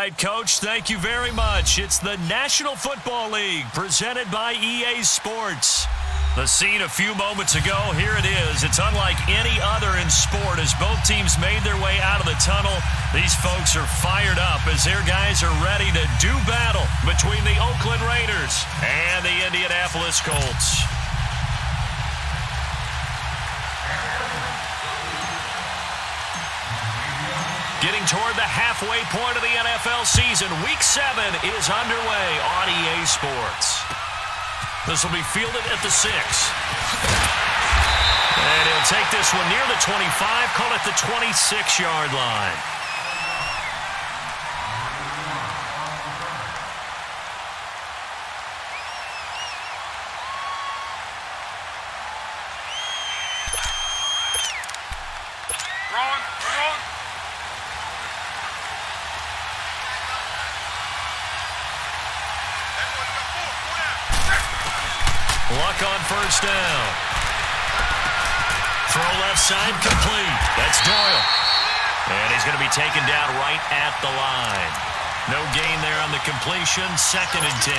right, Coach. Thank you very much. It's the National Football League presented by EA Sports. The scene a few moments ago, here it is. It's unlike any other in sport as both teams made their way out of the tunnel. These folks are fired up as their guys are ready to do battle between the Oakland Raiders and the Indianapolis Colts. Getting toward the halfway point of the NFL season, Week 7 is underway on EA Sports. This will be fielded at the 6. And he'll take this one near the 25, call it the 26-yard line. Luck on first down. Throw left side, complete. That's Doyle. And he's going to be taken down right at the line. No gain there on the completion, 2nd and 10.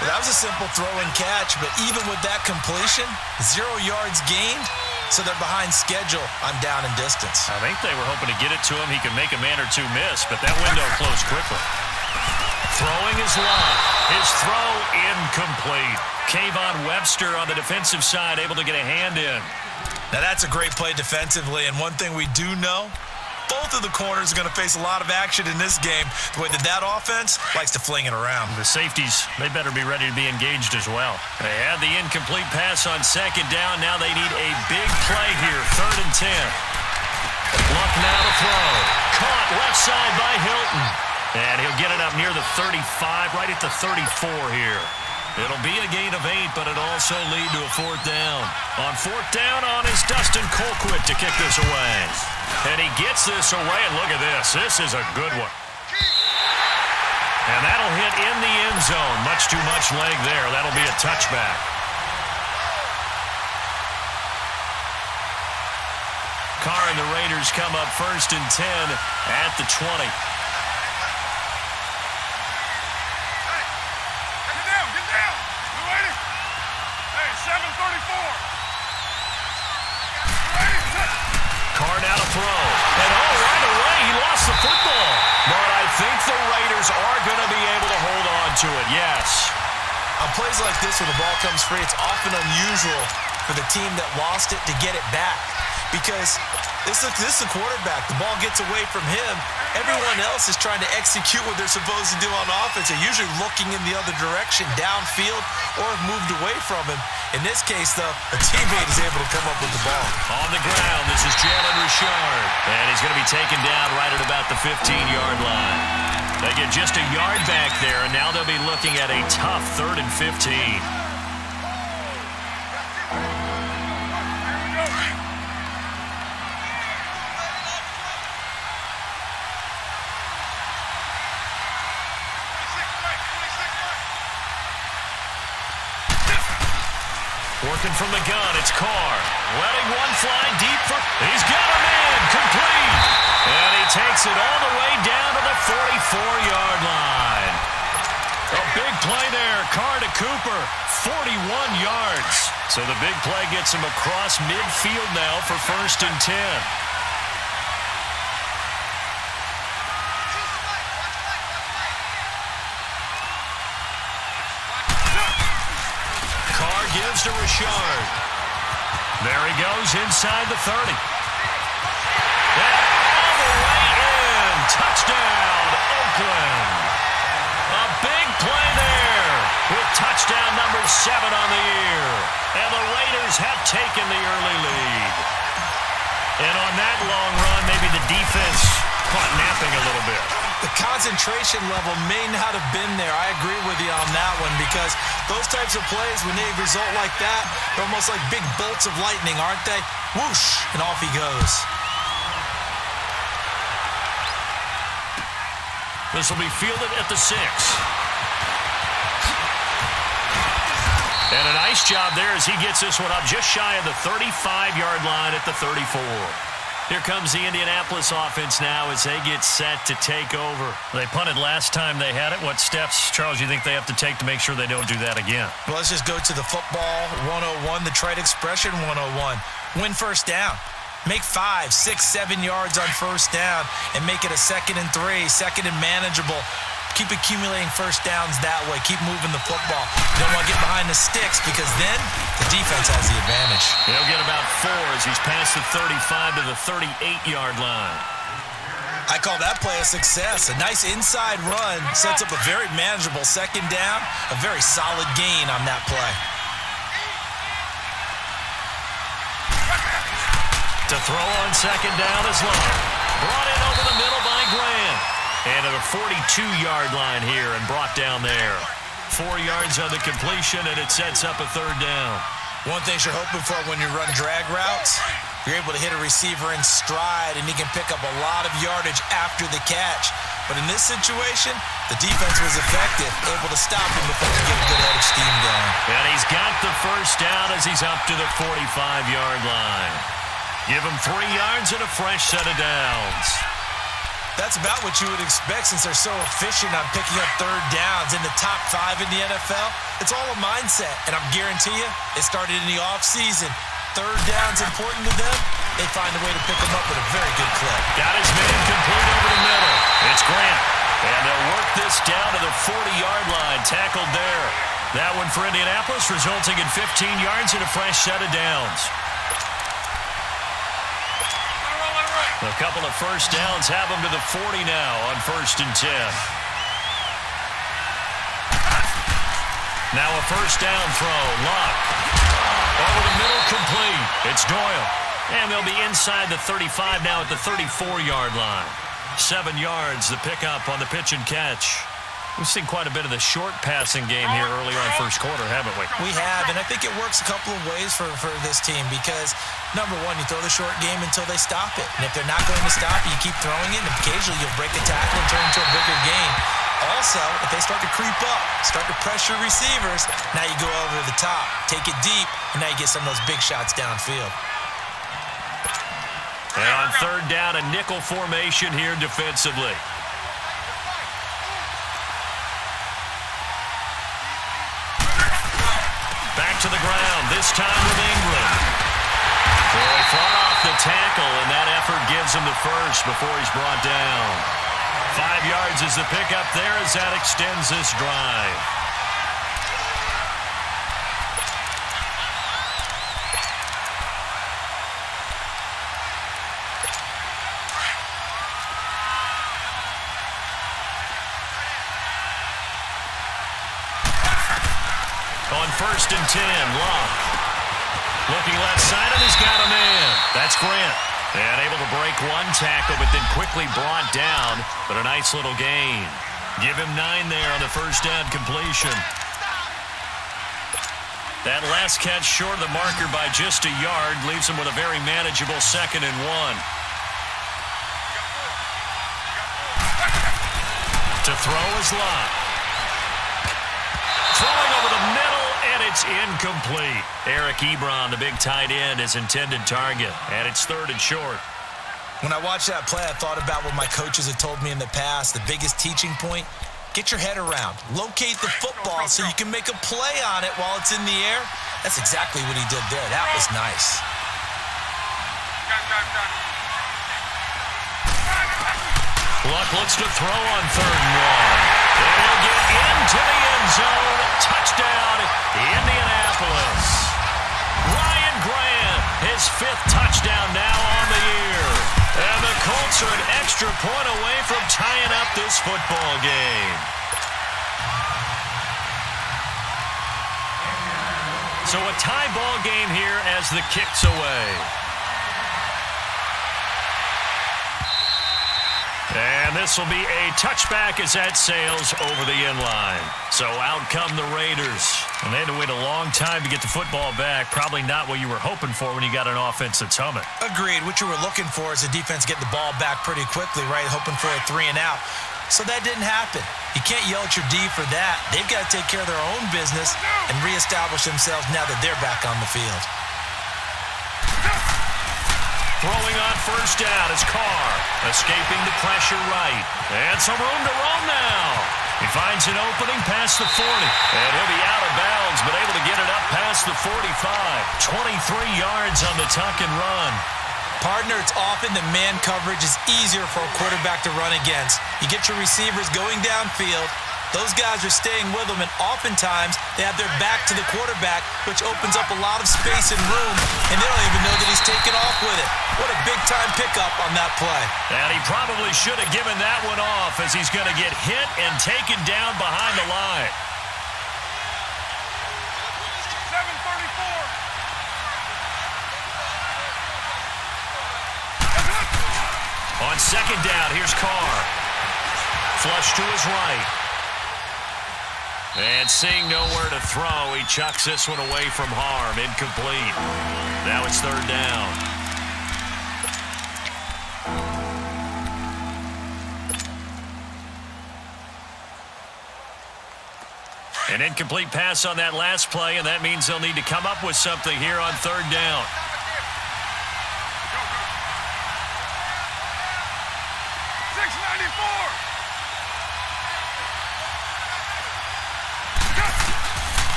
Well, that was a simple throw and catch, but even with that completion, 0 yards gained, so they're behind schedule on down and distance. I think they were hoping to get it to him. He could make a man or two miss, but that window closed quickly. Throwing is Love. His throw incomplete. Kayvon Webster on the defensive side able to get a hand in. Now that's a great play defensively, and one thing we do know, both of the corners are going to face a lot of action in this game. The way that offense likes to fling it around. The safeties, they better be ready to be engaged as well. They had the incomplete pass on 2nd down. Now they need a big play here, 3rd and 10. Luck now to throw. Caught left side by Hilton. And he'll get it up near the 35, right at the 34 here. It'll be a gain of 8, but it'll also lead to a 4th down. On 4th down is Dustin Colquitt to kick this away. And he gets this away, and look at this. This is a good one. And that'll hit in the end zone. Much too much leg there. That'll be a touchback. Carr and the Raiders come up 1st and 10 at the 20. Carr now to throw. And right away, he lost the football. But I think the Raiders are going to be able to hold on to it, yes. On plays like this where the ball comes free, it's often unusual for the team that lost it to get it back. Because this is the quarterback. The ball gets away from him. Everyone else is trying to execute what they're supposed to do on offense. They're usually looking in the other direction, downfield, or have moved away from him. In this case, though, a teammate is able to come up with the ball. On the ground, this is Jalen Richard. And he's going to be taken down right at about the 15-yard line. They get just a yard back there, and now they'll be looking at a tough 3rd and 15. Working from the gun, it's Carr. Letting one fly deep for... He's got him in, complete. And he takes it all the way down to the 44-yard line. A big play there, Carr to Cooper, 41 yards. So the big play gets him across midfield now for 1st and 10. Gives to Richard. There he goes inside the 30. And all the way in. Touchdown, Oakland. A big play there with touchdown number 7 on the year. And the Raiders have taken the early lead. And on that long run, maybe the defense caught napping a little bit. The concentration level may not have been there. I agree with you on that one because those types of plays, when they result like that, they're almost like big bolts of lightning, aren't they? Whoosh, and off he goes. This will be fielded at the 6. And a nice job there as he gets this one up just shy of the 35-yard line at the 34. Here comes the Indianapolis offense now as they get set to take over. They punted last time they had it. What steps, Charles, you think they have to take to make sure they don't do that again? Well, let's just go to the football 101, the trite expression 101. Win first down. Make 5, 6, 7 yards on first down and make it a 2nd and 3, 2nd and manageable. Keep accumulating first downs that way. Keep moving the football. You don't want to get behind the sticks because then the defense has the advantage. He'll get about 4 as he's past the 35 to the 38-yard line. I call that play a success. A nice inside run sets up a very manageable 2nd down, a very solid gain on that play. To throw on 2nd down is Love. Brought in over the middle by Grant. And to the 42-yard line here and brought down there. 4 yards on the completion, and it sets up a 3rd down. One thing you're hoping for when you run drag routes, you're able to hit a receiver in stride, and he can pick up a lot of yardage after the catch. But in this situation, the defense was effective, able to stop him before he get a good head of steam going. And he's got the first down as he's up to the 45-yard line. Give him 3 yards and a fresh set of downs. That's about what you would expect since they're so efficient on picking up 3rd downs in the top 5 in the NFL. It's all a mindset, and I'm guarantee you it started in the offseason. 3rd down's important to them. They find a way to pick them up at a very good clip. Got his man complete over the middle. It's Grant. And they'll work this down to the 40-yard line. Tackled there. That one for Indianapolis, resulting in 15 yards and a fresh set of downs. A couple of first downs have them to the 40 now on 1st and 10. Now a first down throw. Luck. Over the middle, complete. It's Doyle. And they'll be inside the 35 now at the 34-yard line. 7 yards, the pickup on the pitch and catch. We've seen quite a bit of the short passing game here earlier on first quarter, haven't we? We have, and I think it works a couple of ways for this team because, number one, you throw the short game until they stop it. And if they're not going to stop it, you keep throwing it, and occasionally you'll break a tackle and turn it into a bigger gain. Also, if they start to creep up, start to pressure receivers, now you go over the top, take it deep, and now you get some of those big shots downfield. And on 3rd down, a nickel formation here defensively. Back to the ground, this time with England. So they fought off the tackle, and that effort gives him the first before he's brought down. 5 yards is the pickup there as that extends this drive. On 1st and 10, Love. Looking left side, and he's got a man. That's Grant. And able to break one tackle, but then quickly brought down. But a nice little gain. Give him 9 there on the first down completion. That last catch short of the marker by just a yard leaves him with a very manageable 2nd and 1. To throw is Love. Throwing over the middle, and it's incomplete. Eric Ebron, the big tight end, his intended target, and it's 3rd and short. When I watched that play, I thought about what my coaches had told me in the past. The biggest teaching point, get your head around. Locate the football so you can make a play on it while it's in the air. That's exactly what he did there. That was nice. Luck looks to throw on 3rd and 1. And he'll get into the end zone. Touchdown, Indianapolis. Ryan Grant, his 5th touchdown now on the year. And the Colts are an extra point away from tying up this football game. So a tie ball game here as the kick's away. And this will be a touchback as that sails over the end line. So out come the Raiders. And they had to wait a long time to get the football back. Probably not what you were hoping for when you got an offense that's humming. Agreed. What you were looking for is the defense getting the ball back pretty quickly, right? Hoping for a 3 and out. So that didn't happen. You can't yell at your D for that. They've got to take care of their own business and reestablish themselves now that they're back on the field. Throwing on first down is Carr. Escaping the pressure right. And some room to roam now. He finds an opening past the 40. And he'll be out of bounds, but able to get it up past the 45. 23 yards on the tuck and run. Partner, it's often the man coverage is easier for a quarterback to run against. You get your receivers going downfield. Those guys are staying with them, and oftentimes they have their back to the quarterback, which opens up a lot of space and room, and they don't even know that he's taken off with it. What a big-time pickup on that play. And he probably should have given that one off, as he's going to get hit and taken down behind the line. 7:34. On second down, here's Carr. Flush to his right. And seeing nowhere to throw, he chucks this one away from harm. Incomplete. Now it's third down. An incomplete pass on that last play, and that means they'll need to come up with something here on third down.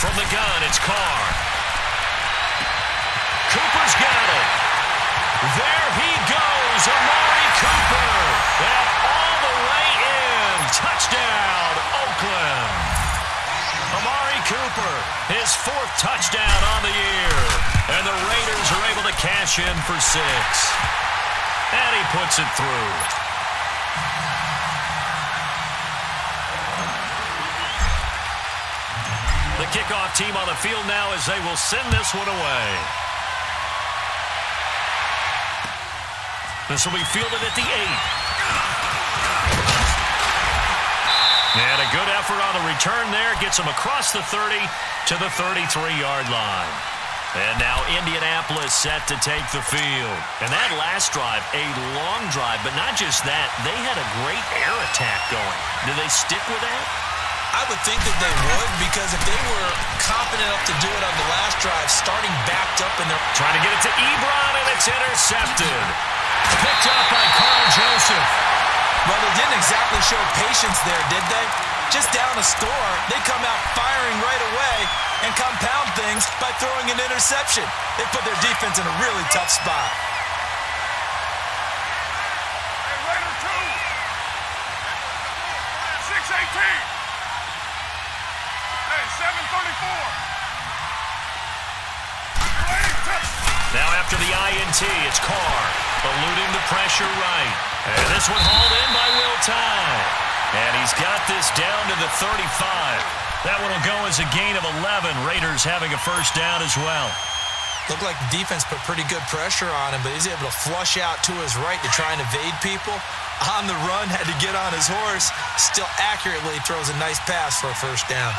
From the gun, it's Carr. Cooper's got it. There he goes, Amari Cooper. And all the way in. Touchdown, Oakland. Amari Cooper, his fourth touchdown on the year. And the Raiders are able to cash in for 6. And he puts it through. The kickoff team on the field now as they will send this one away. This will be fielded at the 8. And a good effort on the return there. Gets him across the 30 to the 33-yard line. And now Indianapolis set to take the field. And that last drive, a long drive, but not just that. They had a great air attack going. Do they stick with that? I would think that they would, because if they were confident enough to do it on the last drive, starting backed up in their... Trying to get it to Ebron, and it's intercepted. Picked up by Carl Joseph. Well, they didn't exactly show patience there, did they? Just down a score, they come out firing right away and compound things by throwing an interception. They put their defense in a really tough spot. Hey, Raider 2. 6-18. Hey, 7:34. Now after the INT, it's Carr, eluding the pressure right. And this one hauled in by Will Tye. And he's got this down to the 35. That one will go as a gain of 11. Raiders having a first down as well. Looked like the defense put pretty good pressure on him, but he's able to flush out to his right to try and evade people. On the run, had to get on his horse. Still accurately throws a nice pass for a first down.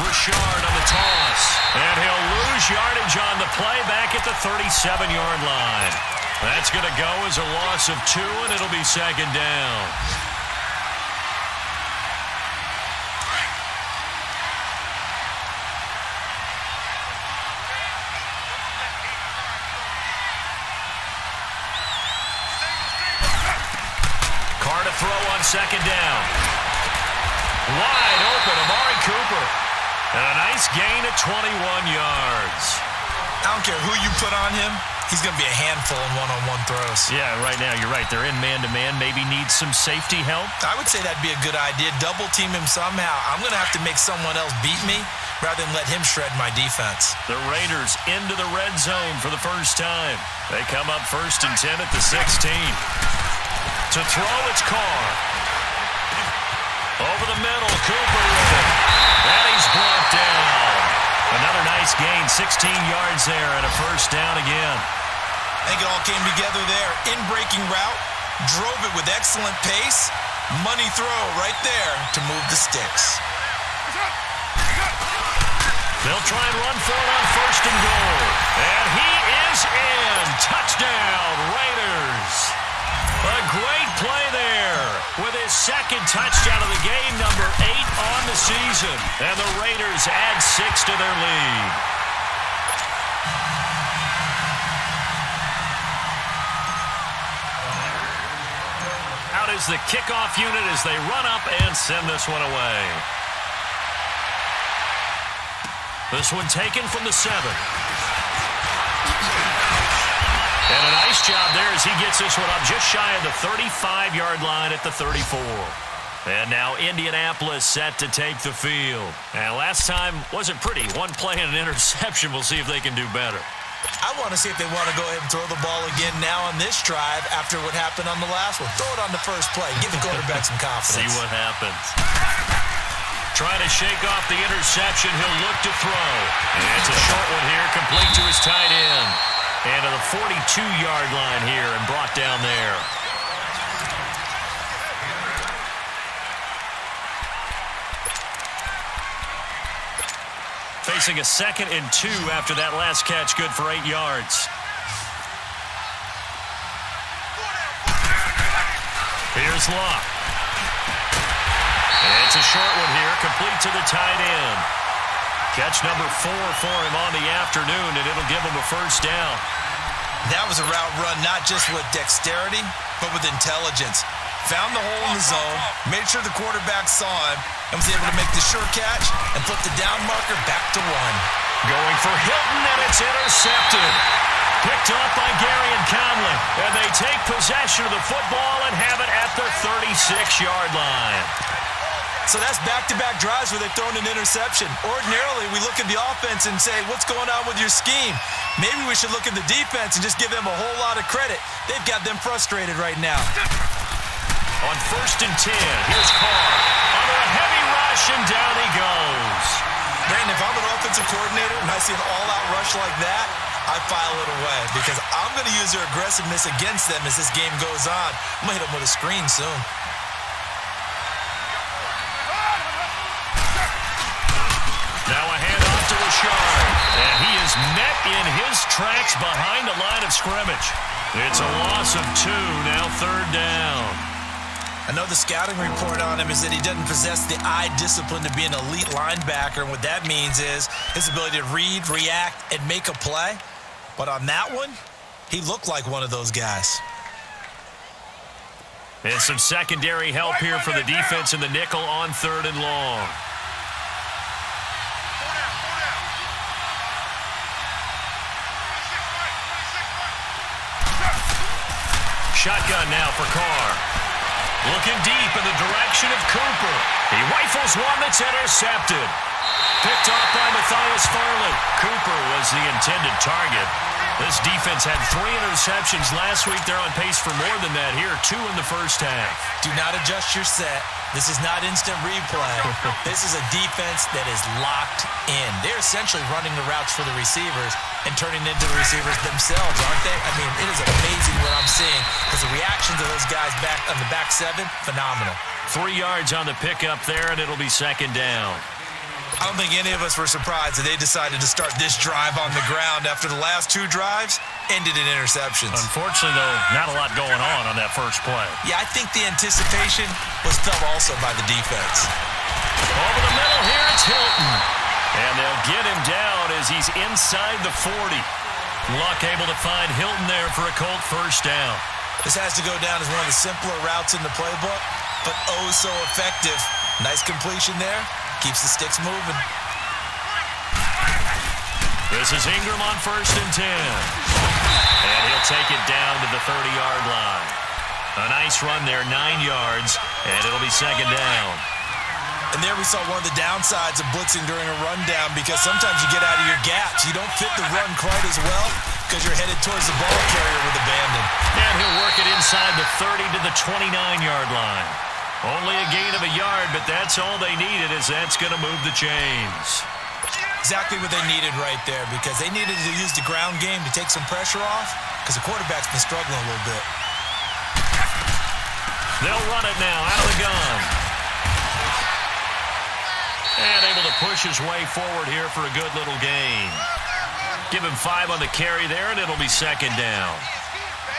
Richard on the toss. And he'll lose yardage on the play back at the 37-yard line. That's going to go as a loss of 2, and it'll be second down. Carr to throw on second down. Wide open, Amari Cooper. And a nice gain at 21 yards. I don't care who you put on him. He's going to be a handful in one-on-one throws. Yeah, right now, you're right. They're in man-to-man. Maybe needs some safety help. I would say that'd be a good idea. Double team him somehow. I'm going to have to make someone else beat me rather than let him shred my defense. The Raiders into the red zone for the first time. They come up 1st and 10 at the 16. To throw, it's Carr. Over the middle, Cooper with it. And he's brought down. Another nice gain, 16 yards there, and a first down again. I think it all came together there. In-breaking route, drove it with excellent pace. Money throw right there to move the sticks. They'll try and run for it on 1st and goal. And he is in. Touchdown, Raiders. A great play there with his second touchdown of the game, number 8 on the season. And the Raiders add 6 to their lead. is the kickoff unit as they run up and send this one away. This one taken from the 7. And a nice job there as he gets this one up just shy of the 35-yard line at the 34. And now Indianapolis set to take the field. And last time wasn't pretty. One play and an interception. We'll see if they can do better. I want to see if they want to go ahead and throw the ball again now on this drive after what happened on the last one. Throw it on the first play. Give the quarterback some confidence. See what happens. Trying to shake off the interception. He'll look to throw. And it's a short one here, complete to his tight end. And to the 42-yard line here and brought down there. Facing a 2nd and 2 after that last catch, good for 8 yards. Here's Locke. And it's a short one here, complete to the tight end. Catch number 4 for him on the afternoon, and it'll give him a first down. That was a route run not just with dexterity, but with intelligence. Found the hole in the zone, made sure the quarterback saw him, and was able to make the sure catch and flip the down marker back to 1. Going for Hilton, and it's intercepted. Picked off by Gary and Conley. And they take possession of the football and have it at the 36-yard line. So that's back-to-back drives where they've thrown an interception. Ordinarily, we look at the offense and say, what's going on with your scheme? Maybe we should look at the defense and just give them a whole lot of credit. They've got them frustrated right now. On 1st and 10, here's Carr. Under a heavy rush, and down he goes. Brandon, if I'm an offensive coordinator and I see an all-out rush like that, I file it away because I'm going to use their aggressiveness against them as this game goes on. I'm going to hit them with a screen soon. Now a handoff to Rashard. And he is met in his tracks behind the line of scrimmage. It's a loss of 2, now 3rd down. I know the scouting report on him is that he doesn't possess the eye discipline to be an elite linebacker. And what that means is his ability to read, react, and make a play. But on that one, he looked like one of those guys. And some secondary help here for the defense in the nickel on 3rd and long. Shotgun now for Carr. Looking deep in the direction of Cooper. He rifles one that's intercepted. Picked off by Matthias Farley. Cooper was the intended target. This defense had 3 interceptions last week. They're on pace for more than that here. 2 in the first half. Do not adjust your set. This is not instant replay. This is a defense that is locked in. They're essentially running the routes for the receivers and turning into the receivers themselves, aren't they? I mean, it is amazing what I'm seeing because the reactions of those guys back on the back 7, phenomenal. 3 yards on the pickup there, and it'll be 2nd down. I don't think any of us were surprised that they decided to start this drive on the ground after the last 2 drives ended in interceptions. Unfortunately, though, not a lot going on that first play. Yeah, I think the anticipation was felt also by the defense. Over the middle here, it's Hilton. And they'll get him down as he's inside the 40. Luck able to find Hilton there for a Colt first down. This has to go down as one of the simpler routes in the playbook, but oh so effective. Nice completion there. Keeps the sticks moving. This is Ingram on 1st and 10. And he'll take it down to the 30-yard line. A nice run there, 9 yards, and it'll be 2nd down. And there we saw one of the downsides of blitzing during a rundown because sometimes you get out of your gaps. You don't fit the run quite as well because you're headed towards the ball carrier with abandon. And he'll work it inside the 30 to the 29-yard line. Only a gain of a yard, but that's all they needed as that's going to move the chains. Exactly what they needed right there because they needed to use the ground game to take some pressure off because the quarterback's been struggling a little bit. They'll run it now out of the gun. And able to push his way forward here for a good little gain. Give him 5 on the carry there, and it'll be 2nd down.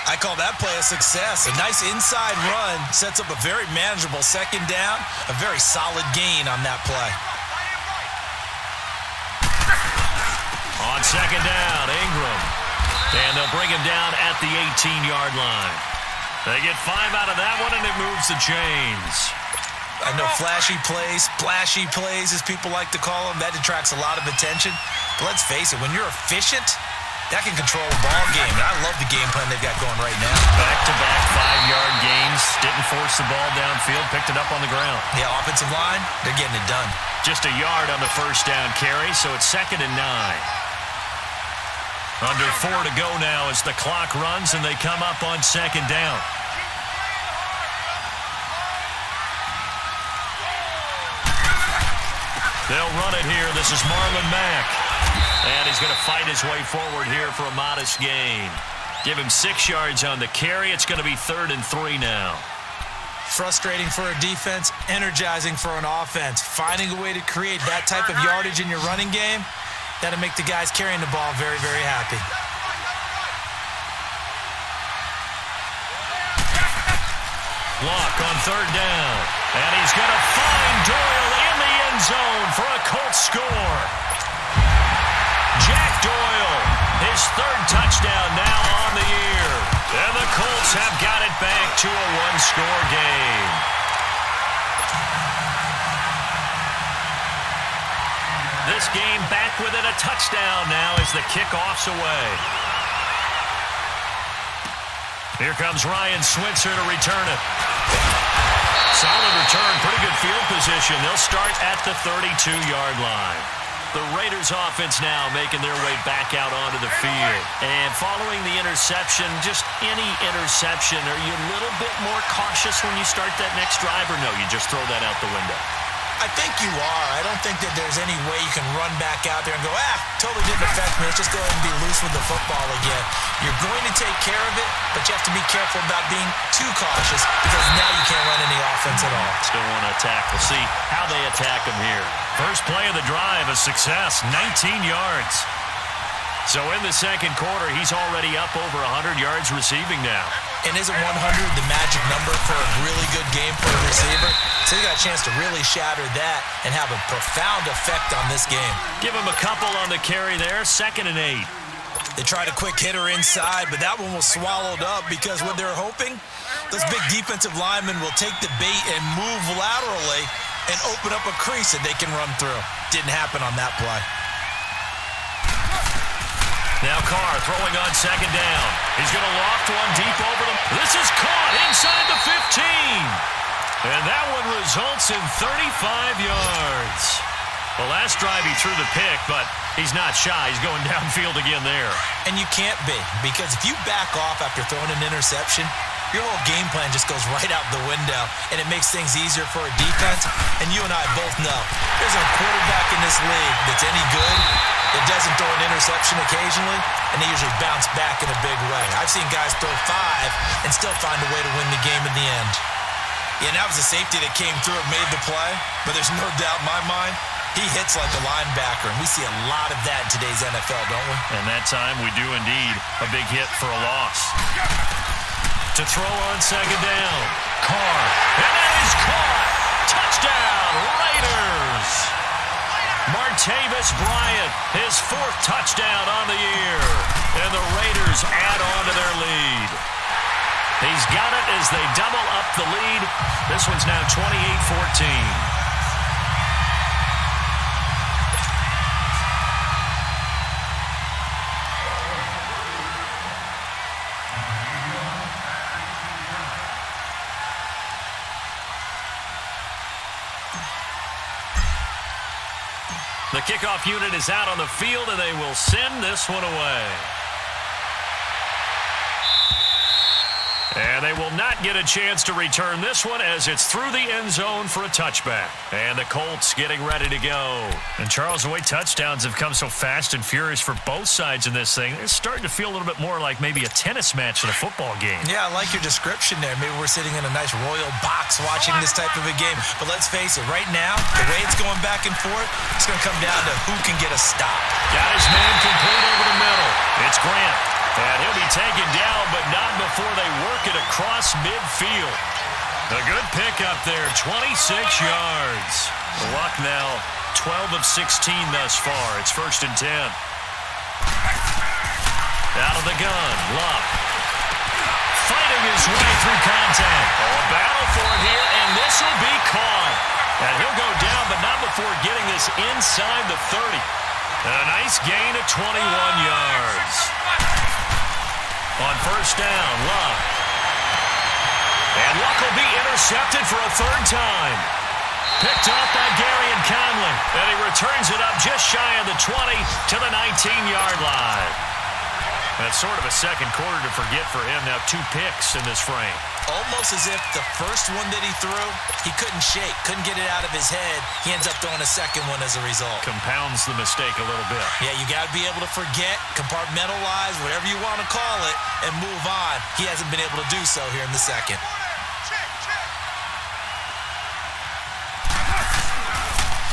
I call that play a success. A nice inside run sets up a very manageable 2nd down. A very solid gain on that play. On 2nd down, Ingram. And they'll bring him down at the 18-yard line. They get 5 out of that one, and it moves the chains. I know flashy plays, splashy plays, as people like to call them, that attracts a lot of attention. But let's face it, when you're efficient, that can control a ball game. And I love the game plan they've got going right now. Back-to-back 5-yard gains. Didn't force the ball downfield. Picked it up on the ground. Yeah, offensive line, they're getting it done. Just a yard on the first down carry, so it's 2nd and 9. Under 4 to go now as the clock runs, and they come up on 2nd down. They'll run it here. This is Marlon Mack. And he's going to fight his way forward here for a modest gain. Give him 6 yards on the carry. It's going to be 3rd and 3 now. Frustrating for a defense, energizing for an offense. Finding a way to create that type of yardage in your running game, that'll make the guys carrying the ball very, very happy. Lock on 3rd down. And he's going to find Doyle in the end zone for a Colts score. Jack Doyle, his 3rd touchdown now on the year. And the Colts have got it back to a 1-score game. This game back within a touchdown now as the kickoff's away. Here comes Ryan Switzer to return it. Solid return, pretty good field position. They'll start at the 32-yard line. The Raiders offense now making their way back out onto the field. And following the interception, just any interception, are you a little bit more cautious when you start that next drive, or no, you just throw that out the window? I think you are. I don't think that there's any way you can run back out there and go, totally didn't affect me. Let's just go ahead and be loose with the football again. You're going to take care of it, but you have to be careful about being too cautious because now you can't run any offense at all. Still want to attack. We'll see how they attack them here. First play of the drive, a success, 19 yards. So in the second quarter, he's already up over 100 yards receiving now. And isn't 100 the magic number for a really good game for a receiver? So you got a chance to really shatter that and have a profound effect on this game. Give him a couple on the carry there, 2nd and 8. They tried a quick hitter inside, but that one was swallowed up because what they're hoping, those big defensive linemen will take the bait and move laterally and open up a crease that they can run through. Didn't happen on that play. Now Carr throwing on 2nd down. He's going to loft one deep over them. This is caught inside the 15. And that one results in 35 yards. The last drive he threw the pick, but he's not shy. He's going downfield again there. And you can't be, because if you back off after throwing an interception, your whole game plan just goes right out the window, and it makes things easier for a defense. And you and I both know there's a quarterback in this league that's any good that doesn't throw an interception occasionally, and they usually bounce back in a big way. I've seen guys throw 5 and still find a way to win the game in the end. Yeah, that was a safety that came through and made the play, but there's no doubt in my mind, he hits like a linebacker, and we see a lot of that in today's NFL, don't we? And that time we do indeed a big hit for a loss. To throw on 2nd down. Carr. And that is caught. Touchdown, Raiders. Martavis Bryant, his 4th touchdown on the year. And the Raiders add on to their lead. He's got it as they double up the lead. This one's now 28-14. The kickoff unit is out on the field, and they will send this one away. And they will not get a chance to return this one as it's through the end zone for a touchback. And the Colts getting ready to go. And Charles, the way touchdowns have come so fast and furious for both sides in this thing, it's starting to feel a little bit more like maybe a tennis match than a football game. Yeah, I like your description there. Maybe we're sitting in a nice royal box watching this type of a game. But let's face it, right now, the way it's going back and forth, it's going to come down to who can get a stop. Got his man complete over the middle. It's Grant. And he'll be taken down, but not before they work it across midfield. A good pickup there, 26 yards. The Luck now 12 of 16 thus far. It's 1st and 10. Out of the gun, Luck. Fighting fighting his way through contact. Oh, a battle for it here, and this will be caught. And he'll go down, but not before getting this inside the 30. A nice gain of 21 yards. On first down, Luck. And Luck will be intercepted for a third time. Picked off by Gary and Conley. And he returns it up just shy of the 20 to the 19-yard line. That's sort of a second quarter to forget for him. Now 2 picks in this frame. Almost as if the first one that he threw, he couldn't shake, couldn't get it out of his head. He ends up throwing a second one as a result. Compounds the mistake a little bit. Yeah, you got to be able to forget, compartmentalize, whatever you want to call it, and move on. He hasn't been able to do so here in the second.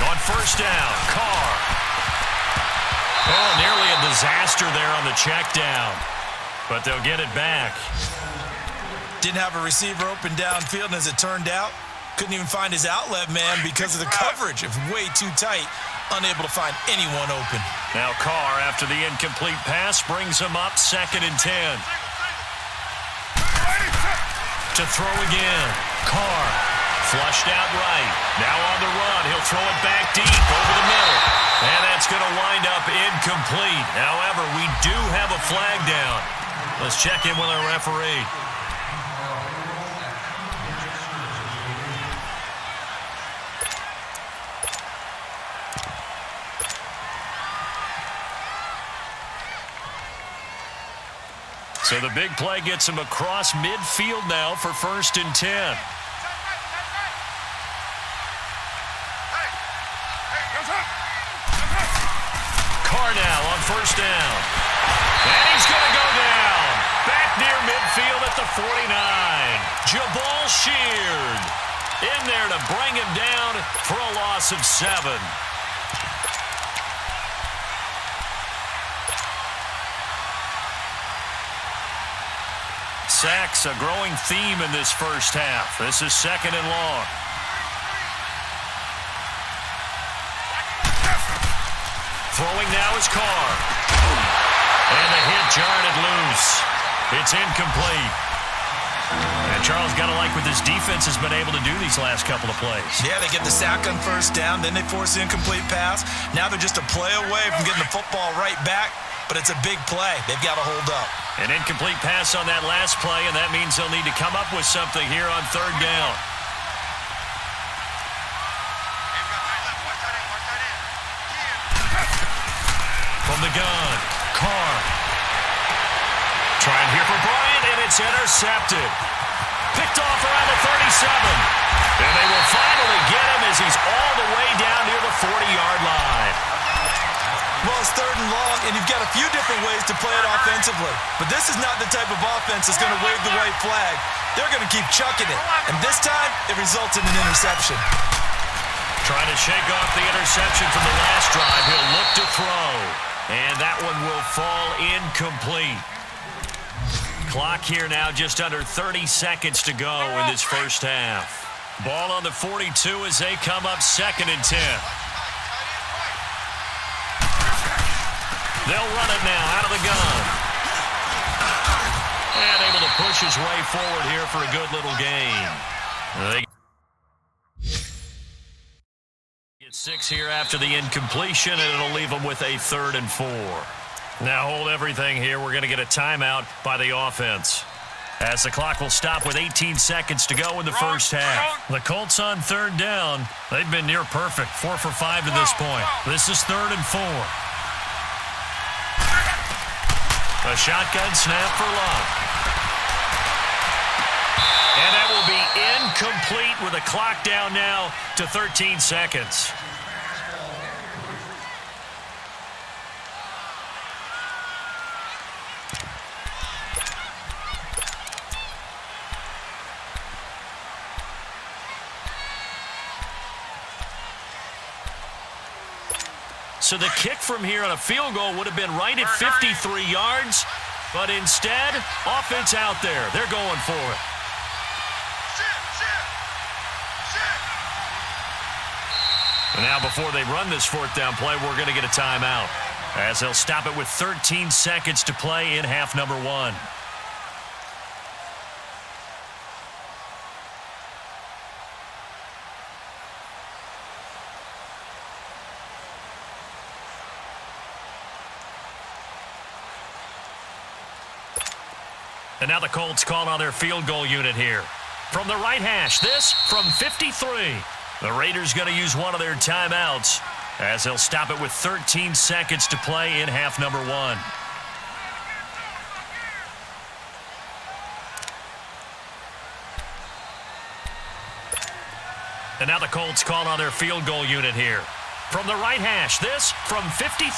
On first down, Carr. Oh, nearly a disaster there on the check down. But they'll get it back. Didn't have a receiver open downfield, and as it turned out, couldn't even find his outlet man because of the coverage. It was way too tight, unable to find anyone open. Now Carr, after the incomplete pass, brings him up 2nd and 10. To throw again. Carr, flushed out right. Now on the run, he'll throw it back deep over the middle. And that's going to wind up incomplete. However, we do have a flag down. Let's check in with our referee. So the big play gets him across midfield now for 1st and 10. Carr now on first down. And he's going to go down. Back near midfield at the 49. Jabal Sheard in there to bring him down for a loss of 7. Sacks, a growing theme in this first half. This is 2nd and long. Throwing now is Carr. And the hit jarred it loose. It's incomplete. And Charles, got to like what this defense has been able to do these last couple of plays. Yeah, they get the sack on first down, then they force the incomplete pass. Now they're just a play away from getting the football right back, but it's a big play. They've got to hold up. An incomplete pass on that last play, and that means they'll need to come up with something here on 3rd down. From the gun, Carr. Trying here for Bryant, and it's intercepted. Picked off around the 37. And they will finally get him as he's all the way down near the 40-yard line. Well, it's 3rd and long, and you've got a few different ways to play it offensively. But this is not the type of offense that's going to wave the white flag. They're going to keep chucking it. And this time, it results in an interception. Trying to shake off the interception from the last drive. He'll look to throw. And that one will fall incomplete. Clock here now, just under 30 seconds to go in this first half. Ball on the 42 as they come up 2nd and 10. They'll run it now out of the gun. And able to push his way forward here for a good little gain. They get 6 here after the incompletion, and it'll leave them with a 3rd and 4. Now hold everything here. We're going to get a timeout by the offense, as the clock will stop with 18 seconds to go in the first half. The Colts on 3rd down. They've been near perfect, 4 for 5 to this point. This is 3rd and 4. A shotgun snap for Luck. And that will be incomplete with a clock down now to 13 seconds. So the kick from here on a field goal would have been right at 53 yards, but instead, offense out there. They're going for it. And now before they run this 4th down play, we're going to get a timeout, as they'll stop it with 13 seconds to play in half number 1. And now the Colts call on their field goal unit here. From the right hash, this from 53. The Raiders going to use one of their timeouts as they'll stop it with 13 seconds to play in half number 1. And now the Colts call on their field goal unit here. From the right hash, this from 53.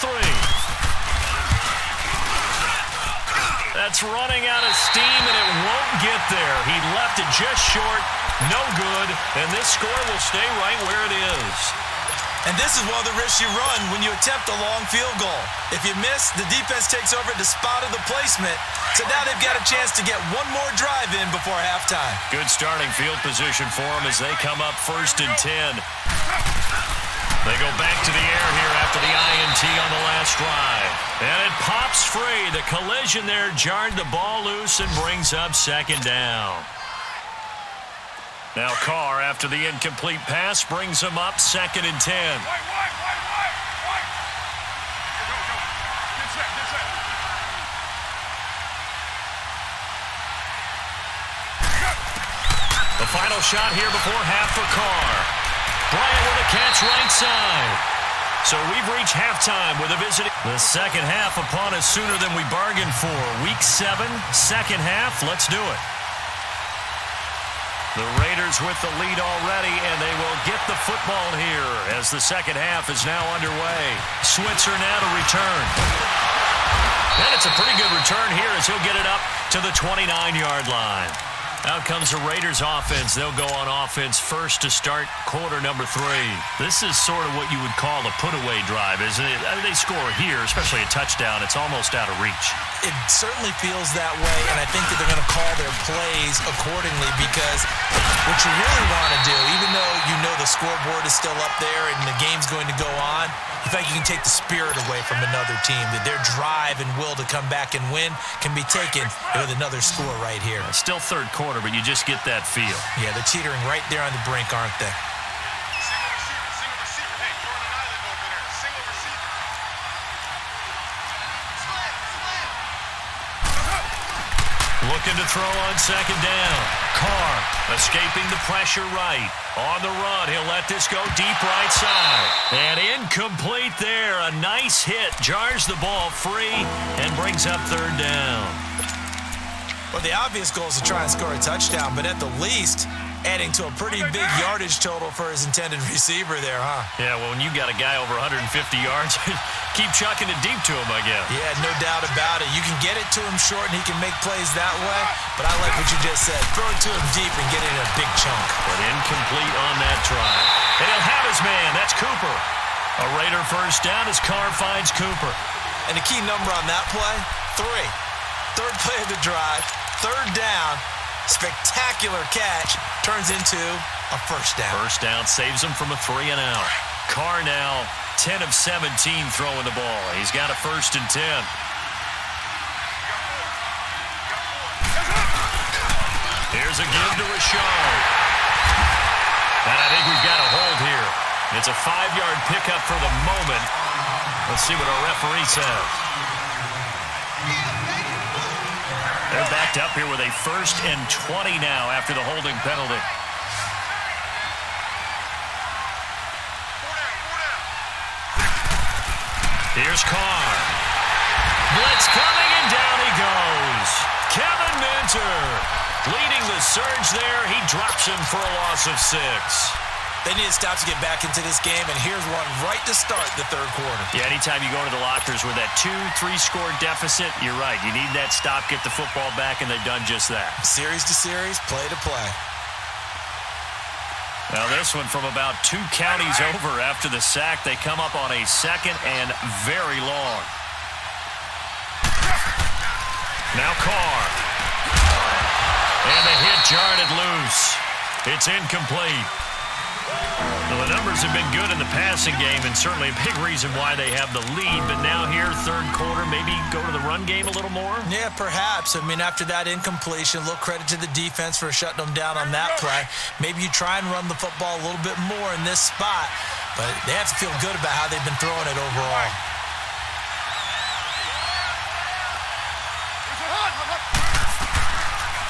That's running out of steam, and it won't get there. He left it just short, no good, and this score will stay right where it is. And this is one of the risks you run when you attempt a long field goal. If you miss, the defense takes over at the spot of the placement. So now they've got a chance to get one more drive in before halftime. Good starting field position for them as they come up 1st and 10. They go back to the air here after the INT on the last drive. And it pops free. The collision there jarred the ball loose and brings up 2nd down. Now Carr, after the incomplete pass, brings them up 2nd and 10. Wait. Go. Get set. The final shot here before half for Carr. Bryant with a catch right side. So we've reached halftime with a visit. The second half upon us sooner than we bargained for. Week 7, second half. Let's do it. The Raiders with the lead already, and they will get the football here as the second half is now underway. Switzer now to return. And it's a pretty good return here as he'll get it up to the 29-yard line. Out comes the Raiders offense. They'll go on offense first to start quarter number 3. This is sort of what you would call a put-away drive, isn't it? I mean, they score here, especially a touchdown. It's almost out of reach. It certainly feels that way, and I think that they're going to call their plays accordingly because what you really want to do, even though you know the scoreboard is still up there and the game's going to go on, in fact, you can take the spirit away from another team, that their drive and will to come back and win can be taken with another score right here. Still third quarter, but you just get that feel. Yeah, they're teetering right there on the brink, aren't they? Single receiver. Hey, Jordan Island over there. Single receiver. Looking to throw on 2nd down. Carr escaping the pressure right. On the run, he'll let this go deep right side. And incomplete there. A nice hit. Jars the ball free and brings up 3rd down. Well, the obvious goal is to try and score a touchdown, but at the least, adding to a pretty big yardage total for his intended receiver there, huh? Yeah, well, when you got a guy over 150 yards, keep chucking it deep to him, I guess. Yeah, no doubt about it. You can get it to him short, and he can make plays that way, but I like what you just said. Throw it to him deep and get it in a big chunk. But incomplete on that try. And he'll have his man. That's Cooper. A Raider first down as Carr finds Cooper. And the key number on that play, 3. 3rd play of the drive, 3rd down, spectacular catch, turns into a first down. First down saves him from a 3-and-out. Carr now 10 of 17 throwing the ball. He's got a 1st and 10. Here's a give to Rashard. And I think we've got a hold here. It's a 5-yard pickup for the moment. Let's see what our referee says. They're backed up here with a 1st and 20 now after the holding penalty. Here's Carr. Blitz coming, and down he goes. Kevin Minter leading the surge there. He drops him for a loss of 6. They need to stop to get back into this game, and here's one right to start the 3rd quarter. Yeah, anytime you go to the lockers with that 2-3 score deficit, you're right. You need that stop, get the football back, and they've done just that. Series to series, play to play. Now this one from about 2 counties over after the sack. They come up on a 2nd and very long. Now Carr. And the hit jarred it loose. It's incomplete. Well, the numbers have been good in the passing game, and certainly a big reason why they have the lead. But now here, 3rd quarter, maybe go to the run game a little more? Yeah, perhaps. I mean, after that incompletion, a little credit to the defense for shutting them down on that play. Maybe you try and run the football a little bit more in this spot, but they have to feel good about how they've been throwing it overall.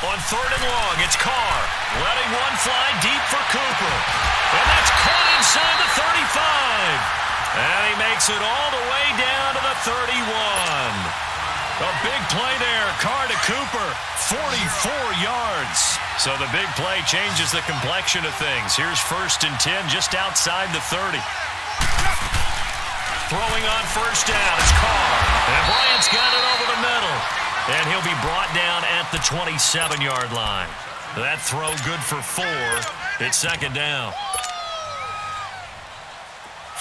On 3rd and long, it's Carr. Letting one fly deep for Cooper. And that's caught inside the 35. And he makes it all the way down to the 31. A big play there. Carr to Cooper. 44 yards. So the big play changes the complexion of things. Here's 1st and 10 just outside the 30. Throwing on 1st down is Carr. And Bryant's got it over the middle. And he'll be brought down at the 27-yard line. That throw good for 4. It's 2nd down.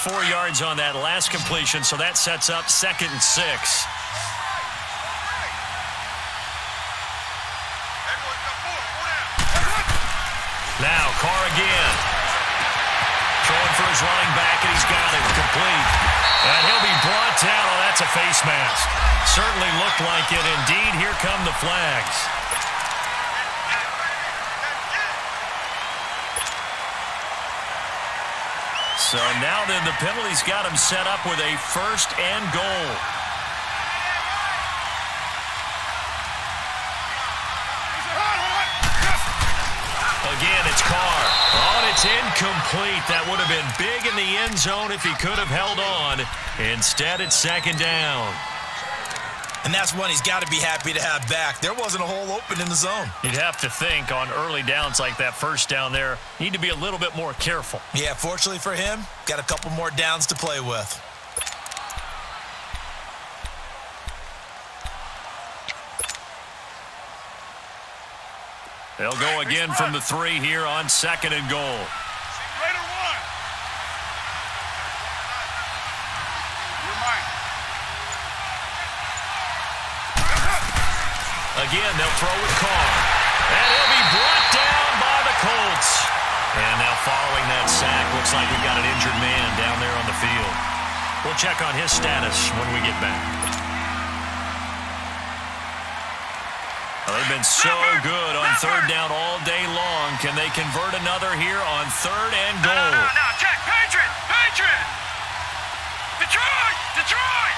4 yards on that last completion, so that sets up 2nd and 6. Now Carr again. Throwing for his running back, and he's got it complete. And he'll be brought down. Oh, that's a face mask. Certainly looked like it. Indeed, here come the flags. So now then the penalty's got him set up with a 1st and goal. Again, it's Carr. Oh, and it's incomplete. That would have been big in the end zone if he could have held on. Instead, it's 2nd down. And that's one he's got to be happy to have back. There wasn't a hole open in the zone. You'd have to think on early downs like that 1st down there, need to be a little bit more careful. Yeah, fortunately for him, got a couple more downs to play with. They'll go again from the 3 here on 2nd and goal. Again, they'll throw with Carr. And he'll be brought down by the Colts. And now following that sack, looks like we've got an injured man down there on the field. We'll check on his status when we get back. Well, they've been so good on 3rd down all day long. Can they convert another here on 3rd and goal? No, check. Patriot! Detroit!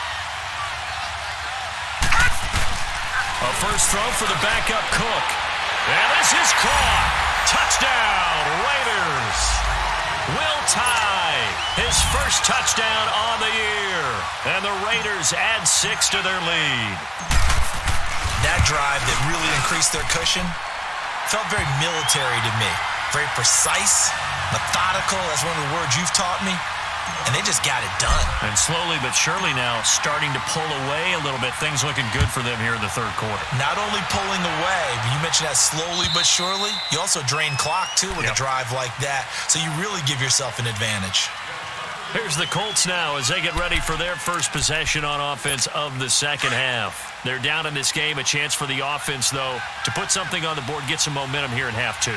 A first throw for the backup Cook. And this is caught. Touchdown, Raiders. Will Tye, his first touchdown on the year. And the Raiders add 6 to their lead. That drive that really increased their cushion felt very military to me. Very precise, methodical. That's one of the words you've taught me. And they just got it done. And slowly but surely now starting to pull away a little bit. Things looking good for them here in the 3rd quarter. Not only pulling away, but you mentioned that slowly but surely. You also drain clock, too, with a drive like that. So you really give yourself an advantage. Here's the Colts now as they get ready for their first possession on offense of the 2nd half. They're down in this game. A chance for the offense, though, to put something on the board, get some momentum here in half 2.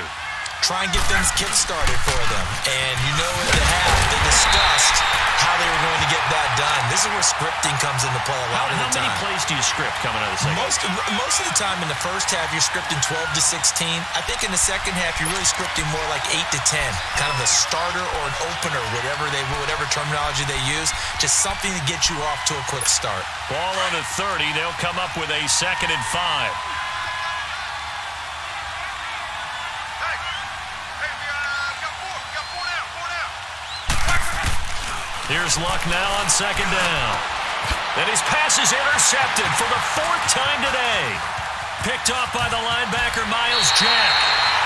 Try and get things kick-started for them. And you know at the half, they discussed how they were going to get that done. This is where scripting comes into play a lot of the time. How many plays do you script coming out of the second? Most of the time in the first half, you're scripting 12 to 16. I think in the second half, you're really scripting more like 8 to 10. Kind of a starter or an opener, whatever terminology they use. Just something to get you off to a quick start. Ball on the 30. They'll come up with a 2nd and 5. Here's Luck now on 2nd down. And his pass is intercepted for the 4th time today. Picked off by the linebacker, Miles Jack.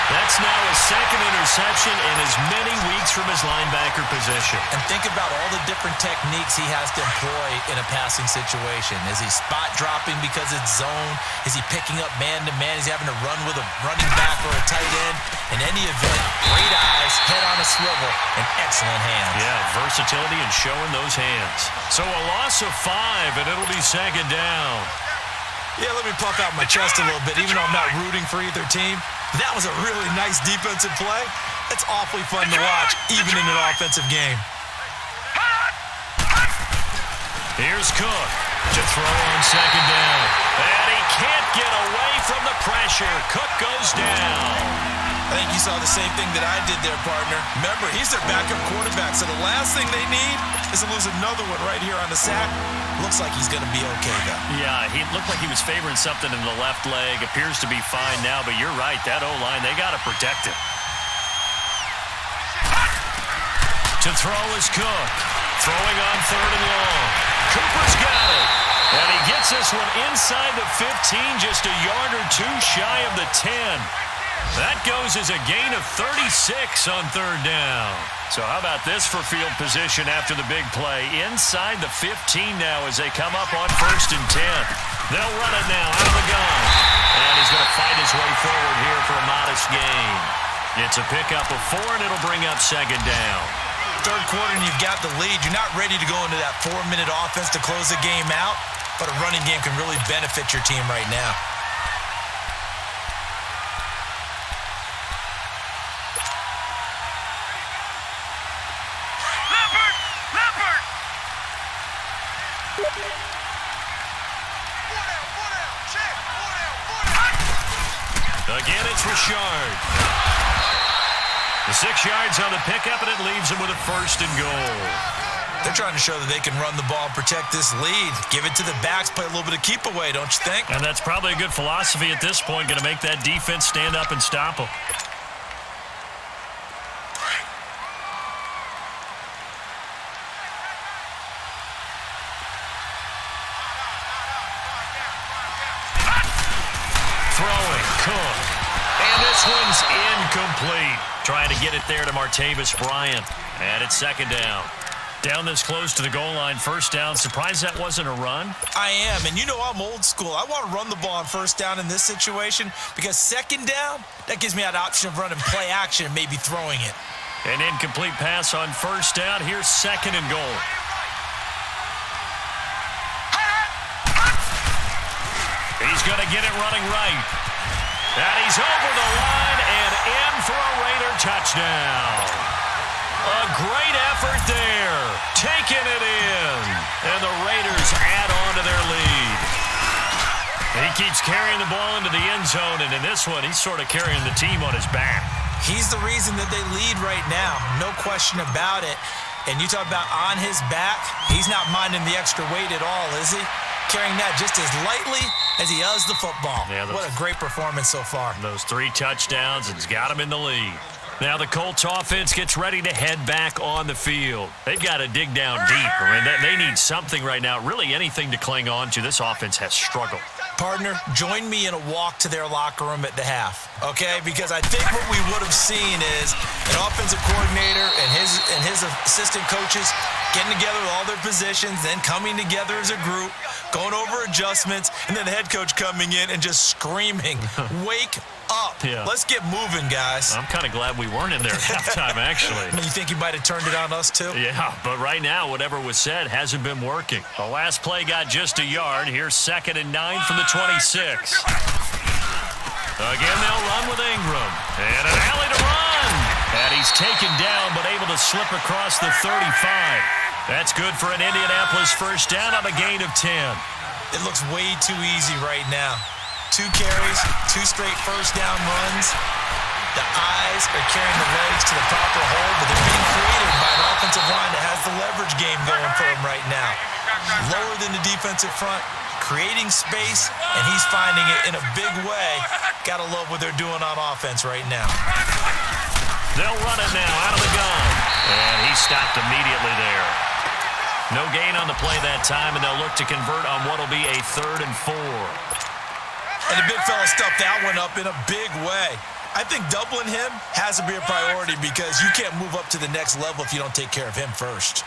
That's now his 2nd interception in as many weeks from his linebacker position. And think about all the different techniques he has to employ in a passing situation. Is he spot dropping because it's zone? Is he picking up man-to-man? Is he having to run with a running back or a tight end? In any event, great eyes, head on a swivel, and excellent hands. Yeah, versatility and showing those hands. So a loss of 5, and it'll be 2nd down. Yeah, let me puff out my chest a little bit, even though I'm not rooting for either team. That was a really nice defensive play. It's awfully fun to watch, even in an offensive game. Here's Cook to throw on 2nd down. And he can't get away from the pressure. Cook goes down. I think you saw the same thing that I did there, partner. Remember, he's their backup quarterback, so the last thing they need is to lose another one right here on the sack. Looks like he's going to be okay, though. Yeah, he looked like he was favoring something in the left leg. Appears to be fine now, but you're right. That O-line, they got to protect it. To throw is Cook. Throwing on 3rd and long. Cooper's got it. And he gets this one inside the 15, just a yard or two shy of the 10. That goes as a gain of 36 on 3rd down. So how about this for field position after the big play? Inside the 15 now as they come up on 1st and 10. They'll run it now out of the gun. And he's going to fight his way forward here for a modest gain. It's a pickup of 4, and it'll bring up 2nd down. 3rd quarter, and you've got the lead. You're not ready to go into that 4-minute offense to close the game out, but a running game can really benefit your team right now. Again, it's Richard. The 6 yards on the pickup, and it leaves him with a 1st and goal. They're trying to show that they can run the ball and protect this lead. Give it to the backs, play a little bit of keep away, don't you think? And that's probably a good philosophy at this point, going to make that defense stand up and stop them. Throwing, Cook. And this one's incomplete. Trying to get it there to Martavis Bryant. And it's 2nd down. Down this close to the goal line, 1st down. Surprised that wasn't a run? I am, and you know I'm old school. I want to run the ball on 1st down in this situation because 2nd down, that gives me that option of running play action and maybe throwing it. An incomplete pass on 1st down. Here's 2nd and goal. He's going to get it running right. And he's over the line and in for a Raider touchdown. A great effort there. Taking it in. And the Raiders add on to their lead. He keeps carrying the ball into the end zone, and in this one, he's sort of carrying the team on his back. He's the reason that they lead right now. No question about it. And you talk about on his back, he's not minding the extra weight at all, is he? Carrying that just as lightly as he does the football. Yeah, what a great performance so far. Those 3 touchdowns, it's got him in the lead. Now the Colts offense gets ready to head back on the field. They've got to dig down deep. I mean, they need something right now, really anything to cling on to. This offense has struggled. Partner, join me in a walk to their locker room at the half, okay? Because I think what we would have seen is an offensive coordinator and his assistant coaches getting together with all their positions, then coming together as a group, going over adjustments, and then the head coach coming in and just screaming, wake up. Yeah. Let's get moving, guys. I'm kind of glad we weren't in there at halftime, actually. You think he might have turned it on us, too? Yeah, but right now, whatever was said hasn't been working. The last play got just a yard. Here's 2nd and 9 from the 26. Again, they'll run with Ingram. And an alley to run. And he's taken down, but able to slip across the 35. That's good for an Indianapolis 1st down on a gain of 10. It looks way too easy right now. 2 carries, 2 straight 1st down runs. The eyes are carrying the legs to the proper hole, but they're being created by an offensive line that has the leverage game going for him right now. Lower than the defensive front, creating space, and he's finding it in a big way. Gotta love what they're doing on offense right now. They'll run it now out of the gun. And he stopped immediately there. No gain on the play that time, and they'll look to convert on what will be a 3rd and 4. And the big fella stuffed that one up in a big way. I think doubling him has to be a priority because you can't move up to the next level if you don't take care of him first.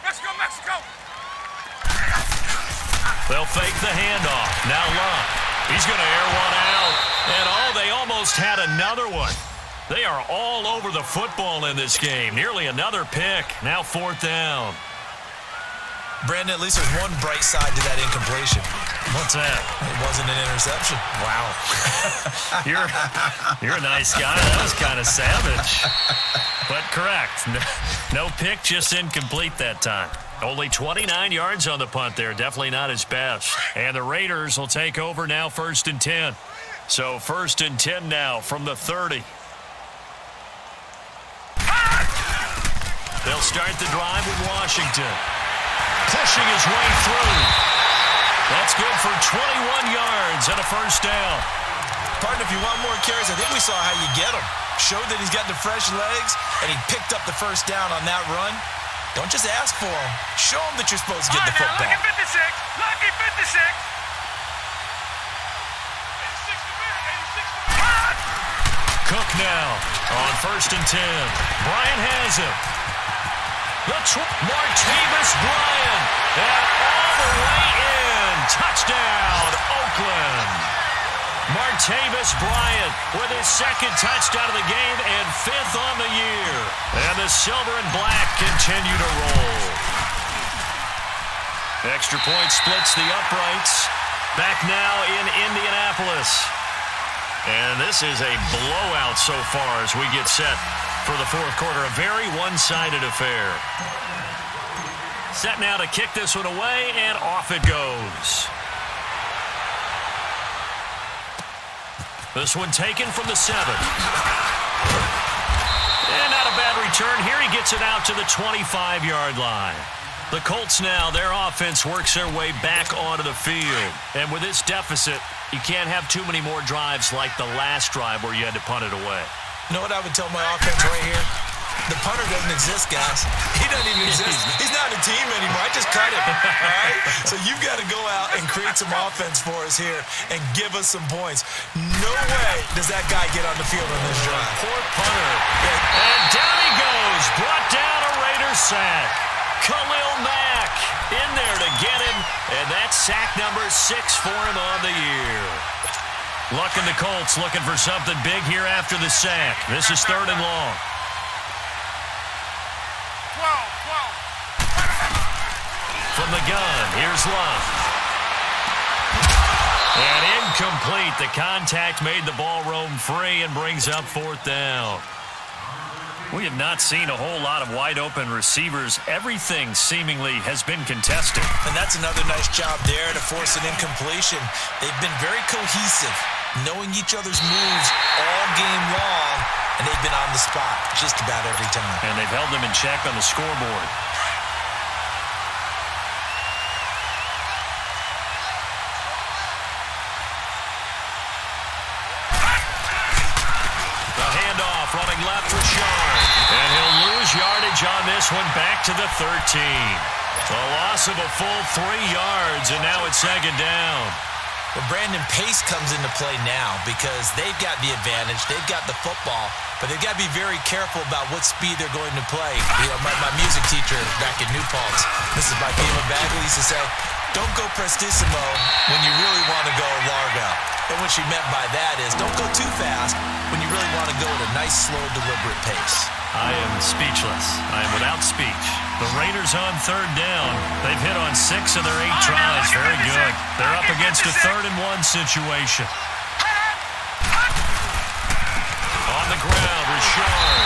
Mexico, Mexico! They'll fake the handoff. Now Luck. He's going to air one out. And they almost had another one. They are all over the football in this game. Nearly another pick. Now 4th down. Brandon, at least there's one bright side to that incompletion. What's that? It wasn't an interception. Wow. You're a nice guy. That was kind of savage. But correct. No pick, just incomplete that time. Only 29 yards on the punt there. Definitely not his best. And the Raiders will take over now 1st and 10. So 1st and 10 now from the 30. They'll start the drive with Washington. Pushing his way through. That's good for 21 yards and a 1st down. Partner, if you want more carries, I think we saw how you get them. Showed that he's got the fresh legs, and he picked up the 1st down on that run. Don't just ask for him. Show him that you're supposed to get the football. Lucky 56. Lucky 56. Cook now on 1st and 10. Bryant has him. Martavis Bryant. And all the way in. Touchdown, Oakland. Martavis Bryant with his 2nd touchdown of the game and 5th on the year. And the silver and black continue to roll. Extra point splits the uprights. Back now in Indianapolis. And this is a blowout so far as we get set for the 4th quarter. A very one-sided affair. Set now to kick this one away, and off it goes. This one taken from the 7. And not a bad return here. He gets it out to the 25-yard line. The Colts now, their offense works their way back onto the field. And with this deficit, you can't have too many more drives like the last drive where you had to punt it away. You know what I would tell my offense right here? The punter doesn't exist, guys. He doesn't even exist. He's not a team anymore. I just cut him, all right? So you've got to go out and create some offense for us here and give us some points. No way does that guy get on the field on this drive. Poor punter. And down he goes. Brought down a Raiders sack. Khalil Mack in there to get him, and that's sack number 6 for him on the year. Luck in the Colts looking for something big here after the sack. This is 3rd and long. 12. From the gun, here's Love. And incomplete. The contact made the ball roam free and brings up 4th down. We have not seen a whole lot of wide-open receivers. Everything seemingly has been contested. And that's another nice job there to force an incompletion. They've been very cohesive, knowing each other's moves all game long, and they've been on the spot just about every time. And they've held them in check on the scoreboard. Running left for Shaw. And he'll lose yardage on this one back to the 13. A loss of a full 3 yards, and now it's 2nd down. Well, Brandon, pace comes into play now because they've got the advantage. They've got the football, but they've got to be very careful about what speed they're going to play. You know, my music teacher back in New Paltz, Mrs. Bipema Bagley, used to say, don't go prestissimo when you really want to go largo. And what she meant by that is don't go too fast when you really want to go at a nice, slow, deliberate pace. I am speechless. I am without speech. The Raiders on 3rd down. They've hit on 6 of their 8 tries. Very good. They're up against a 3rd and 1 situation. On the ground, Richard.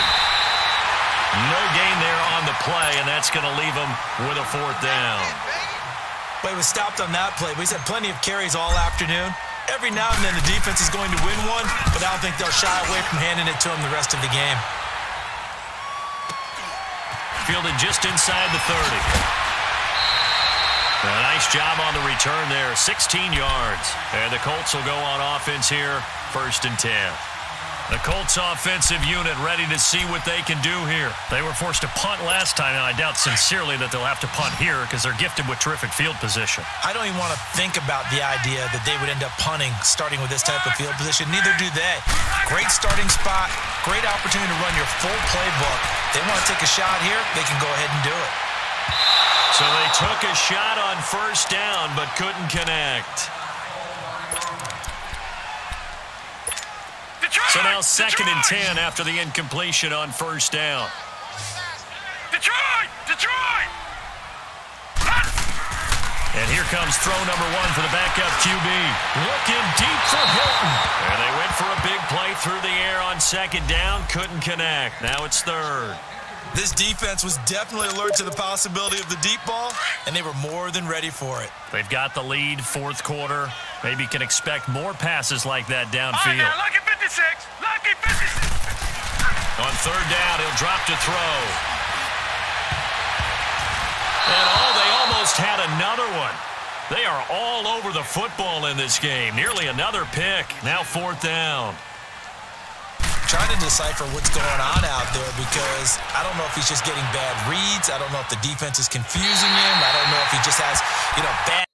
No gain there on the play, and that's going to leave them with a 4th down. Well, he was stopped on that play, but he's had plenty of carries all afternoon. Every now and then the defense is going to win one, but I don't think they'll shy away from handing it to him the rest of the game. Fielded just inside the 30. A nice job on the return there, 16 yards. And the Colts will go on offense here, 1st and 10. The Colts offensive unit ready to see what they can do here. They were forced to punt last time, and I doubt sincerely that they'll have to punt here because they're gifted with terrific field position. I don't even want to think about the idea that they would end up punting starting with this type of field position. Neither do they. Great starting spot, great opportunity to run your full playbook. They want to take a shot here, they can go ahead and do it. So they took a shot on 1st down but couldn't connect. So now 2nd and 10 after the incompletion on 1st down. Detroit! And here comes throw number 1 for the backup QB. Looking deep for Hilton. And they went for a big play through the air on 2nd down. Couldn't connect. Now it's 3rd. This defense was definitely alert to the possibility of the deep ball, and they were more than ready for it. They've got the lead, 4th quarter. Maybe can expect more passes like that downfield. Now, lucky 56. Lucky 56. On third down, he'll drop to throw. And they almost had another one. They are all over the football in this game. Nearly another pick. Now fourth down. Trying to decipher what's going on out there because I don't know if he's just getting bad reads. I don't know if the defense is confusing him. I don't know if he just has, bad.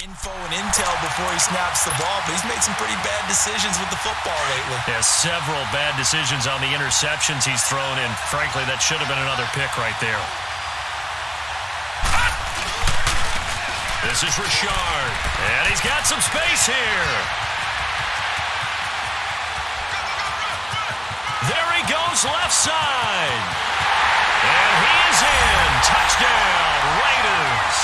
Info and intel before he snaps the ball, but he's made some pretty bad decisions with the football lately. Yeah, several bad decisions on the interceptions he's thrown, and frankly, that should have been another pick right there. This is Richard, and he's got some space here. There he goes, left side. And he is in. Touchdown, Raiders.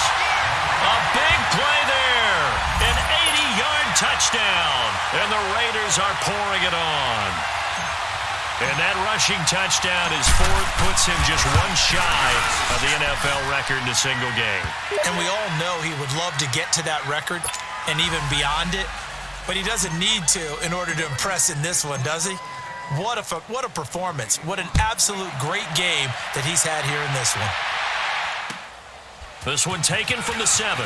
A big play there. An 80-yard touchdown. And the Raiders are pouring it on. And that rushing touchdown is fourth, puts him just one shy of the NFL record in a single game. And we all know he would love to get to that record and even beyond it, but he doesn't need to in order to impress in this one, does he? What a performance. What an absolute great game that he's had here in this one. This one taken from the 7.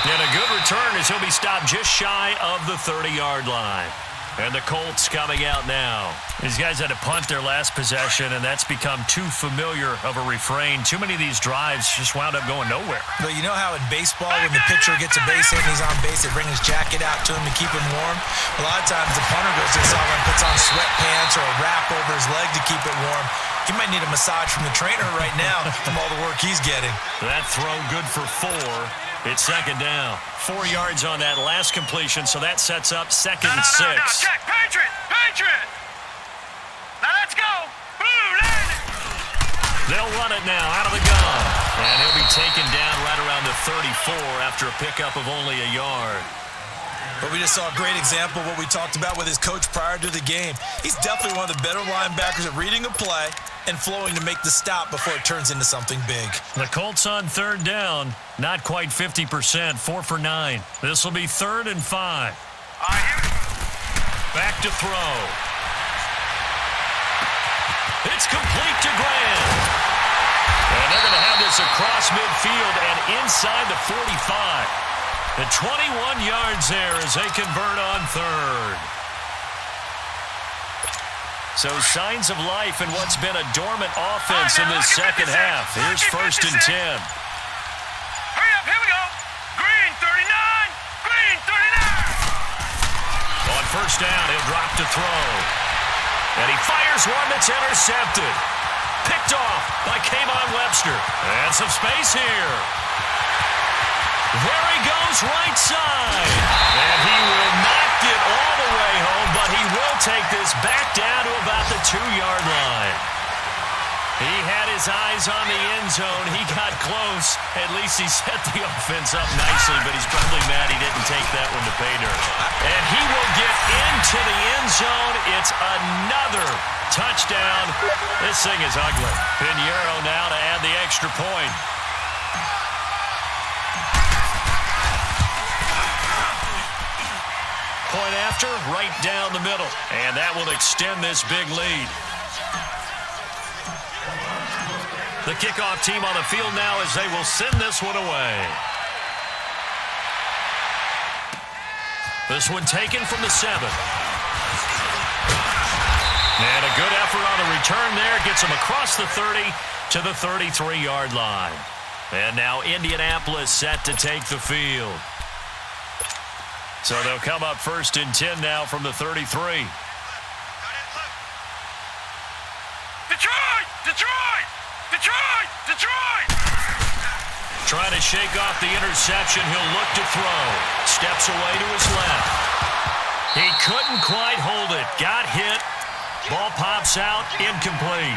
And a good return as he'll be stopped just shy of the 30-yard line. And the Colts coming out now. These guys had to punt their last possession, and that's become too familiar of a refrain. Too many of these drives just wound up going nowhere. But you know how in baseball, when the pitcher gets a base hit and he's on base, they bring his jacket out to him to keep him warm? A lot of times the punter goes to his elbow and puts on sweatpants or a wrap over his leg to keep it warm. He might need a massage from the trainer right now from all the work he's getting. That throw good for 4. It's second down. 4 yards on that last completion, so that sets up second and 6. No, check. Patriot! Patriot! Now let's go! Blue, land it! They'll run it now out of the gun. And he'll be taken down right around the 34 after a pickup of only a yard. But we just saw a great example of what we talked about with his coach prior to the game. He's definitely one of the better linebackers at reading a play and flowing to make the stop before it turns into something big. The Colts on third down, not quite 50%, 4 for 9. This will be 3rd and 5. Back to throw. It's complete to Graham. And they're going to have this across midfield and inside the 45. And 21 yards there as they convert on 3rd. So signs of life in what's been a dormant offense in this second half. Here's 1st and 10. Hurry up, here we go. Green 39. Green 39. On 1st down, he'll drop to throw. And he fires one that's intercepted. Picked off by K'Von Webster. And some space here. There he goes, right side. And he will not get all the way home, but he will take this back down to about the 2-yard line. He had his eyes on the end zone. He got close. At least he set the offense up nicely, but he's probably mad he didn't take that one to pay dirt. And he will get into the end zone. It's another touchdown. This thing is ugly. Pinheiro now to add the extra point. Point after, right down the middle. And that will extend this big lead. The kickoff team on the field now as they will send this one away. This one taken from the 7. And a good effort on the return there. Gets him across the 30 to the 33-yard line. And now Indianapolis set to take the field. So they'll come up 1st and 10 now from the 33. Detroit! Detroit! Detroit! Detroit! Trying to shake off the interception. He'll look to throw. Steps away to his left. He couldn't quite hold it. Got hit. Ball pops out. Incomplete.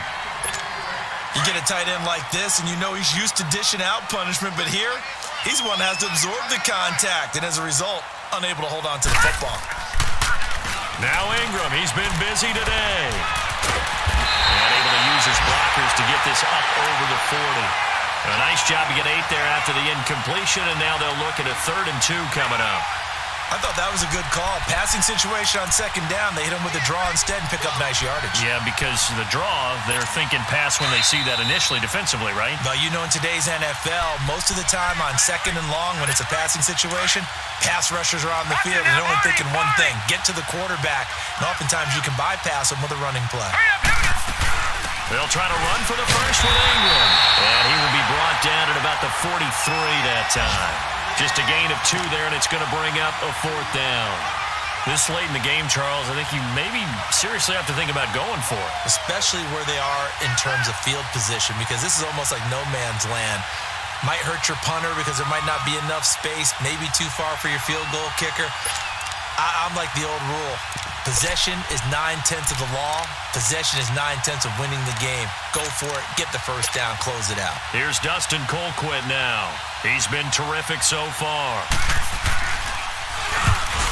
You get a tight end like this, and you know he's used to dishing out punishment, but here, he's one that has to absorb the contact, and as a result, unable to hold on to the football. Now Ingram. He's been busy today. And able to use his blockers to get this up over the 40. A nice job to get 8 there after the incompletion, and now they'll look at a 3rd and 2 coming up. I thought that was a good call. Passing situation on 2nd down. They hit him with a draw instead and pick up nice yardage. Yeah, because the draw, they're thinking pass when they see that initially defensively, right? But you know in today's NFL, most of the time on 2nd and long when it's a passing situation, pass rushers are on the field and they're only thinking one thing, get to the quarterback. And oftentimes you can bypass them with a running play. They'll try to run for the first with Ingram. And he will be brought down at about the 43 that time. Just a gain of 2 there, and it's going to bring up a 4th down. This late in the game, Charles, I think you maybe seriously have to think about going for it. Especially where they are in terms of field position, because this is almost like no man's land. Might hurt your punter because there might not be enough space, maybe too far for your field goal kicker. I'm like the old rule. Possession is 9/10 of the law. Possession is 9/10 of winning the game. Go for it. Get the first down. Close it out. Here's Dustin Colquitt now. He's been terrific so far.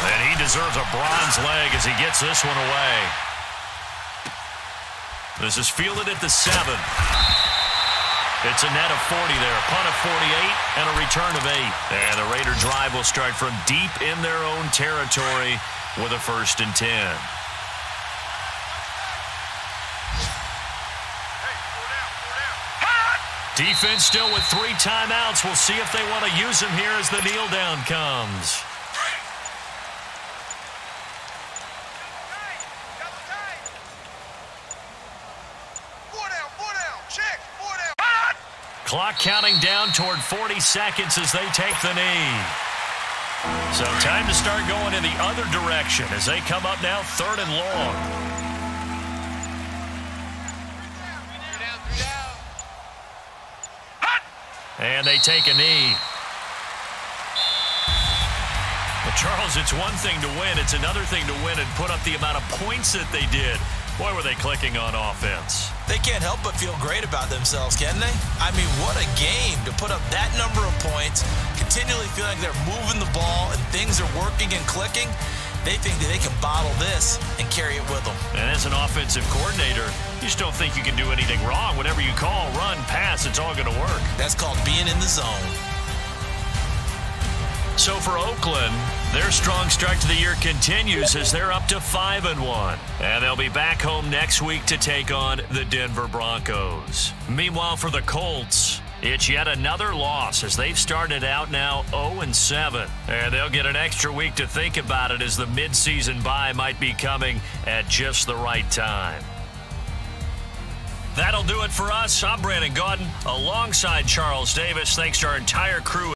And he deserves a bronze leg as he gets this one away. This is fielded at the 7. It's a net of 40 there. Punt of 48 and a return of 8. And the Raider drive will start from deep in their own territory with a 1st and 10. Defense still with 3 timeouts. We'll see if they want to use them here as the kneel down comes. Clock counting down toward 40 seconds as they take the knee. So time to start going in the other direction as they come up now 3rd and long. And they take a knee. But Charles, it's one thing to win. It's another thing to win and put up the amount of points that they did. Boy, were they clicking on offense. They can't help but feel great about themselves, can they? I mean, what a game to put up that number of points, continually feel like they're moving the ball and things are working and clicking. They think that they can bottle this and carry it with them. And as an offensive coordinator, you just don't think you can do anything wrong. Whatever you call, run, pass, it's all going to work. That's called being in the zone. So for Oakland, their strong start to the year continues as they're up to 5-1. And they'll be back home next week to take on the Denver Broncos. Meanwhile, for the Colts, it's yet another loss as they've started out now 0-7. And they'll get an extra week to think about it as the midseason bye might be coming at just the right time. That'll do it for us. I'm Brandon Gaudin alongside Charles Davis. Thanks to our entire crew.